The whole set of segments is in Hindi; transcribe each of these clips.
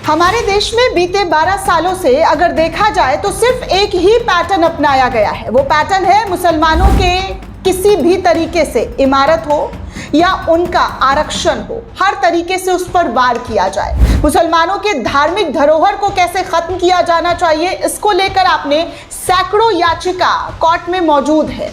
हमारे देश में बीते 12 सालों से अगर देखा जाए तो सिर्फ एक ही पैटर्न अपनाया गया है। वो पैटर्न है मुसलमानों के किसी भी तरीके से इमारत हो या उनका आरक्षण हो, हर तरीके से उस पर वार किया जाए। मुसलमानों के धार्मिक धरोहर को कैसे खत्म किया जाना चाहिए, इसको लेकर आपने सैकड़ों याचिका कोर्ट में मौजूद है।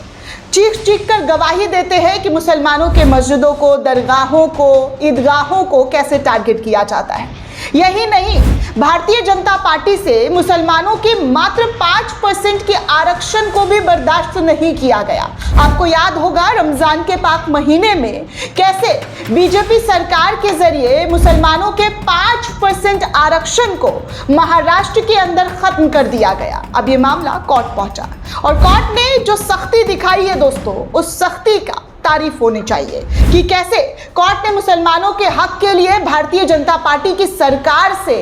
चीख चीख कर गवाही देते हैं कि मुसलमानों के मस्जिदों को, दरगाहों को, ईदगाहों को कैसे टारगेट किया जाता है। यही नहीं, भारतीय जनता पार्टी से मुसलमानों के मात्र 5% के आरक्षण को भी बर्दाश्त नहीं किया गया। आपको याद होगा रमजान के पाक महीने में कैसे बीजेपी सरकार के जरिए मुसलमानों के 5% आरक्षण को महाराष्ट्र के अंदर खत्म कर दिया गया। अब ये मामला कोर्ट पहुंचा और कोर्ट ने जो सख्ती दिखाई है दोस्तों, उस सख्ती का तारीफ होनी चाहिए कि कैसे कोर्ट ने मुसलमानों के हक के लिए भारतीय जनता पार्टी की सरकार से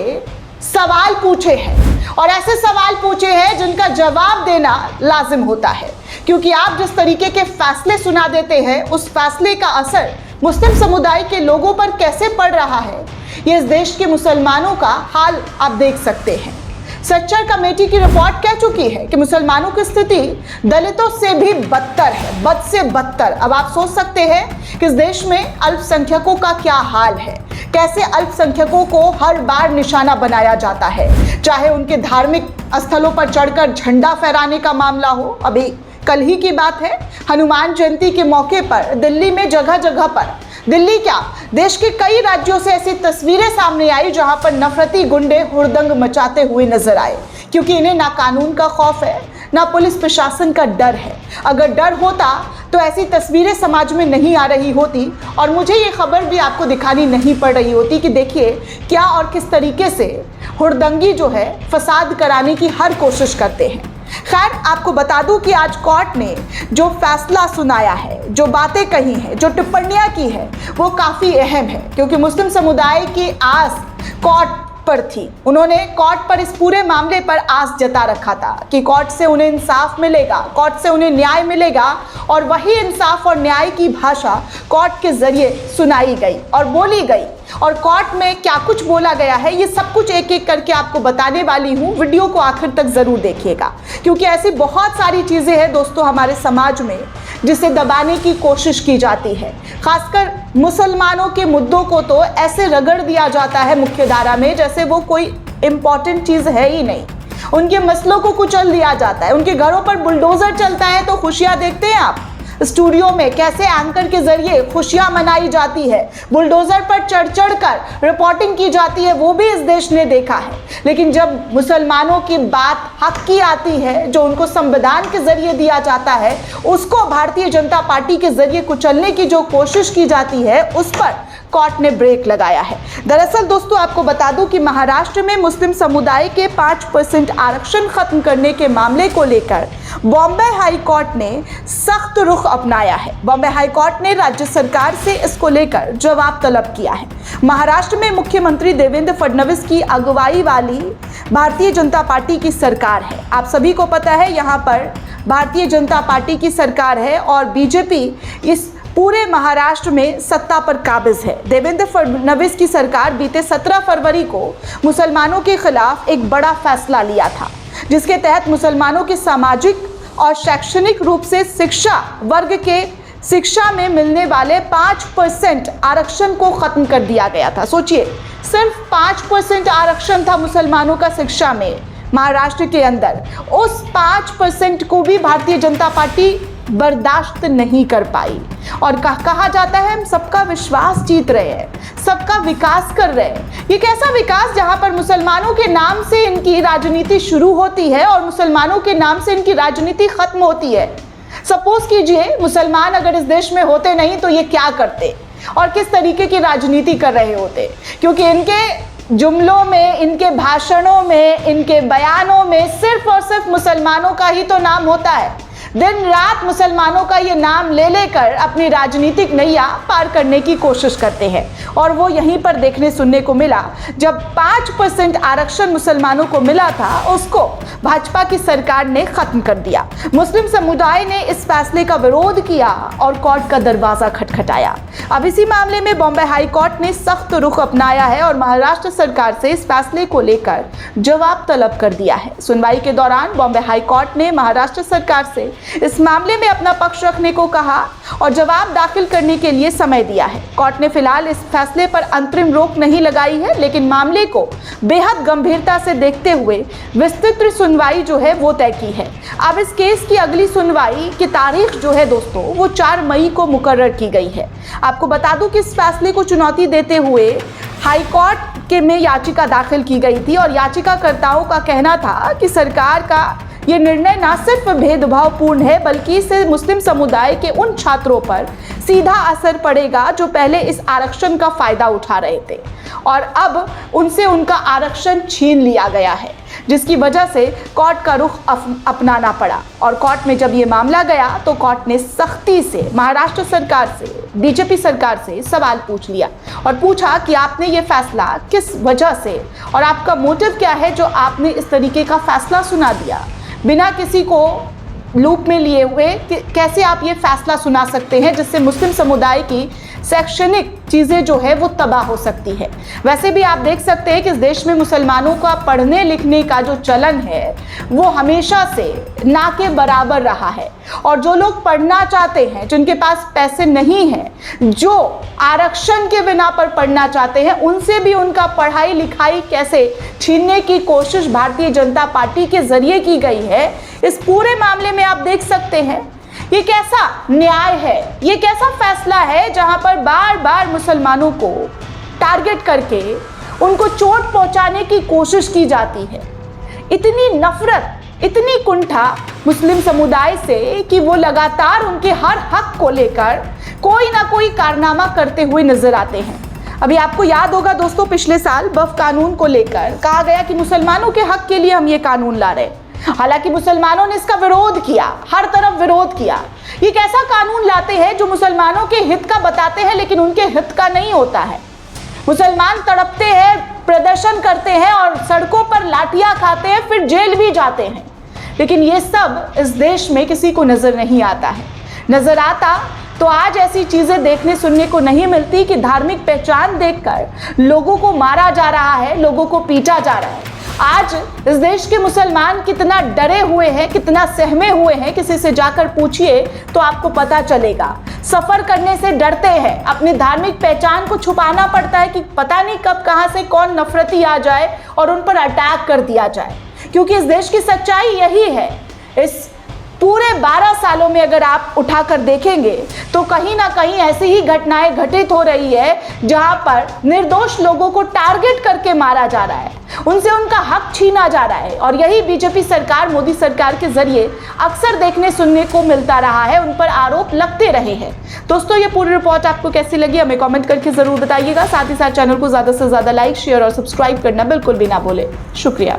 सवाल पूछे हैं और ऐसे सवाल पूछे हैं जिनका जवाब देना लाजिम होता है, क्योंकि आप जिस तरीके के फैसले सुना देते हैं उस फैसले का असर मुस्लिम समुदाय के लोगों पर कैसे पड़ रहा है, ये इस देश के मुसलमानों का हाल आप देख सकते हैं। सच्चर कमेटी की रिपोर्ट कह चुकी है कि मुसलमानों की स्थिति दलितों से भी बदतर है, बद से बदतर। अब आप सोच सकते हैं कि इस देश में अल्पसंख्यकों का क्या हाल है, कैसे अल्पसंख्यकों को हर बार निशाना बनाया जाता है, चाहे उनके धार्मिक स्थलों पर चढ़कर झंडा फहराने का मामला हो। अभी कल ही की बात है, हनुमान जयंती के मौके पर दिल्ली में जगह जगह पर, दिल्ली क्या देश के कई राज्यों से ऐसी तस्वीरें सामने आई जहां पर नफरती गुंडे हुड़दंग मचाते हुए नजर आए, क्योंकि इन्हें ना कानून का खौफ है ना पुलिस प्रशासन का डर है। अगर डर होता तो ऐसी तस्वीरें समाज में नहीं आ रही होती और मुझे ये खबर भी आपको दिखानी नहीं पड़ रही होती कि देखिए क्या और किस तरीके से हुड़दंगी जो है फसाद कराने की हर कोशिश करते हैं। खैर, आपको बता दूं कि आज कोर्ट ने जो फैसला सुनाया है, जो बातें कही हैं, जो टिप्पणियां की है, वो काफ़ी अहम है, क्योंकि मुस्लिम समुदाय की आस कोर्ट पर थी। उन्होंने कोर्ट पर इस पूरे मामले पर आस जता रखा था कि कोर्ट से उन्हें इंसाफ मिलेगा, कोर्ट से उन्हें न्याय मिलेगा और वही इंसाफ और न्याय की भाषा कोर्ट के जरिए सुनाई गई और बोली गई। और कोर्ट में क्या कुछ बोला गया है ये सब कुछ एक एक करके आपको बताने वाली हूँ। वीडियो को आखिर तक ज़रूर देखिएगा, क्योंकि ऐसी बहुत सारी चीज़ें हैं दोस्तों हमारे समाज में जिसे दबाने की कोशिश की जाती है। खासकर मुसलमानों के मुद्दों को तो ऐसे रगड़ दिया जाता है मुख्य धारा में जैसे वो कोई इम्पॉर्टेंट चीज़ है ही नहीं। उनके मसलों को कुचल दिया जाता है, उनके घरों पर बुलडोज़र चलता है तो खुशियाँ देखते हैं आप। स्टूडियो में कैसे एंकर के जरिए खुशियां मनाई जाती है, बुलडोजर पर चढ़ चढ़ कर रिपोर्टिंग की जाती है, वो भी इस देश ने देखा है। लेकिन जब मुसलमानों की बात हक की आती है, जो उनको संविधान के जरिए दिया जाता है, उसको भारतीय जनता पार्टी के जरिए कुचलने की जो कोशिश की जाती है उस पर कोर्ट ने ब्रेक लगाया है। दरअसल दोस्तों आपको बता दूं कि महाराष्ट्र में मुस्लिम समुदाय के 5% आरक्षण खत्म करने के मामले को लेकर बॉम्बे हाई कोर्ट ने सख्त रुख अपनाया है। बॉम्बे हाई कोर्ट ने राज्य सरकार से इसको लेकर जवाब तलब किया है। महाराष्ट्र में मुख्यमंत्री देवेंद्र फडणवीस की अगुवाई वाली भारतीय जनता पार्टी की सरकार है। आप सभी को पता है यहाँ पर भारतीय जनता पार्टी की सरकार है और बीजेपी इस पूरे महाराष्ट्र में सत्ता पर काबिज है। देवेंद्र फडणवीस की सरकार बीते 17 फरवरी को मुसलमानों के खिलाफ एक बड़ा फैसला लिया था, जिसके तहत मुसलमानों के सामाजिक और शैक्षणिक रूप से शिक्षा वर्ग के शिक्षा में मिलने वाले 5% आरक्षण को खत्म कर दिया गया था। सोचिए, सिर्फ 5% आरक्षण था मुसलमानों का शिक्षा में महाराष्ट्र के अंदर। उस 5% को भी भारतीय जनता पार्टी बर्दाश्त नहीं कर पाई और कहा जाता है हम सबका विश्वास जीत रहे हैं, सबका विकास कर रहे हैं। ये कैसा विकास जहां पर मुसलमानों के नाम से इनकी राजनीति शुरू होती है और मुसलमानों के नाम से इनकी राजनीति खत्म होती है। सपोज कीजिए मुसलमान अगर इस देश में होते नहीं तो ये क्या करते और किस तरीके की राजनीति कर रहे होते, क्योंकि इनके जुमलों में, इनके भाषणों में, इनके बयानों में सिर्फ और सिर्फ मुसलमानों का ही तो नाम होता है। दिन रात मुसलमानों का ये नाम ले लेकर अपनी राजनीतिक नैया पार करने की कोशिश करते हैं। और वो यहीं पर देखने सुनने को मिला, जब 5% आरक्षण मुसलमानों को मिला था, उसको भाजपा की सरकार ने खत्म कर दिया। मुस्लिम समुदाय ने इस फैसले का विरोध किया और कोर्ट का दरवाजा खटखटाया। अब इसी मामले में बॉम्बे हाई कोर्ट ने सख्त रुख अपनाया है और महाराष्ट्र सरकार से इस फैसले को लेकर जवाब तलब कर दिया है। सुनवाई के दौरान बॉम्बे हाई कोर्ट ने महाराष्ट्र सरकार से इस मामले में अपना पक्ष रखने को कहा और जवाब दाखिल करने के लिए समय दिया है। कोर्ट ने फिलहाल इस फैसले पर अंतरिम रोक नहीं लगाई है, लेकिन मामले को बेहद गंभीरता से देखते हुए विस्तृत सुनवाई जो है वो तय की है। अब इस केस की अगली सुनवाई की तारीख जो है दोस्तों वो 4 मई को मुकर्रर की गई है। आपको बता दूं कि इस फैसले को चुनौती देते हुए हाई कोर्ट के में याचिका दाखिल की गई थी और याचिकाकर्ताओं का कहना था कि सरकार का ये निर्णय न सिर्फ भेदभावपूर्ण है, बल्कि इससे मुस्लिम समुदाय के उन छात्रों पर सीधा असर पड़ेगा जो पहले इस आरक्षण का फायदा उठा रहे थे और अब उनसे उनका आरक्षण छीन लिया गया है, जिसकी वजह से कोर्ट का रुख अपनाना पड़ा। और कोर्ट में जब ये मामला गया तो कोर्ट ने सख्ती से महाराष्ट्र सरकार से, बीजेपी सरकार से सवाल पूछ लिया और पूछा कि आपने ये फैसला किस वजह से और आपका मोटिव क्या है जो आपने इस तरीके का फैसला सुना दिया बिना किसी को लूप में लिए हुए। कैसे आप ये फैसला सुना सकते हैं जिससे मुस्लिम समुदाय की शैक्षणिक चीज़ें जो है वो तबाह हो सकती है। वैसे भी आप देख सकते हैं कि इस देश में मुसलमानों का पढ़ने लिखने का जो चलन है वो हमेशा से ना के बराबर रहा है और जो लोग पढ़ना चाहते हैं, जिनके पास पैसे नहीं हैं, जो आरक्षण के बिना पर पढ़ना चाहते हैं, उनसे भी उनका पढ़ाई लिखाई कैसे छीनने की कोशिश भारतीय जनता पार्टी के जरिए की गई है। इस पूरे मामले में आप देख सकते हैं ये कैसा न्याय है, ये कैसा फैसला है जहां पर बार बार मुसलमानों को टारगेट करके उनको चोट पहुंचाने की कोशिश की जाती है। इतनी नफरत, इतनी कुंठा मुस्लिम समुदाय से कि वो लगातार उनके हर हक को लेकर कोई ना कोई कारनामा करते हुए नजर आते हैं। अभी आपको याद होगा दोस्तों, पिछले साल वक्फ कानून को लेकर कहा गया कि मुसलमानों के हक के लिए हम ये कानून ला रहे हैं। हालांकि मुसलमानों ने इसका विरोध किया, हर तरफ विरोध किया। ये कैसा कानून लाते हैं जो मुसलमानों के हित का बताते हैं लेकिन उनके हित का नहीं होता है। मुसलमान तड़पते हैं, प्रदर्शन करते हैं और सड़कों पर लाठियां खाते हैं, फिर जेल भी जाते हैं, लेकिन ये सब इस देश में किसी को नजर नहीं आता है। नजर आता तो आज ऐसी चीजें देखने सुनने को नहीं मिलती कि धार्मिक पहचान देखकर लोगों को मारा जा रहा है, लोगों को पीटा जा रहा है। आज इस देश के मुसलमान कितना डरे हुए हैं, कितना सहमे हुए हैं, किसी से जाकर पूछिए तो आपको पता चलेगा। सफर करने से डरते हैं, अपनी धार्मिक पहचान को छुपाना पड़ता है कि पता नहीं कब कहां से कौन नफरती आ जाए और उन पर अटैक कर दिया जाए, क्योंकि इस देश की सच्चाई यही है। इस पूरे 12 सालों में अगर आप उठाकर देखेंगे तो कहीं ना कहीं ऐसी ही घटनाएं घटित हो रही है जहां पर निर्दोष लोगों को टारगेट करके मारा जा रहा है, उनसे उनका हक छीना जा रहा है। और यही बीजेपी सरकार, मोदी सरकार के जरिए अक्सर देखने सुनने को मिलता रहा है, उन पर आरोप लगते रहे हैं। दोस्तों, ये पूरी रिपोर्ट आपको कैसी लगी हमें कमेंट करके जरूर बताइएगा। साथ ही साथ चैनल को ज्यादा से ज्यादा लाइक, शेयर और सब्सक्राइब करना बिल्कुल भी ना भूलें। शुक्रिया।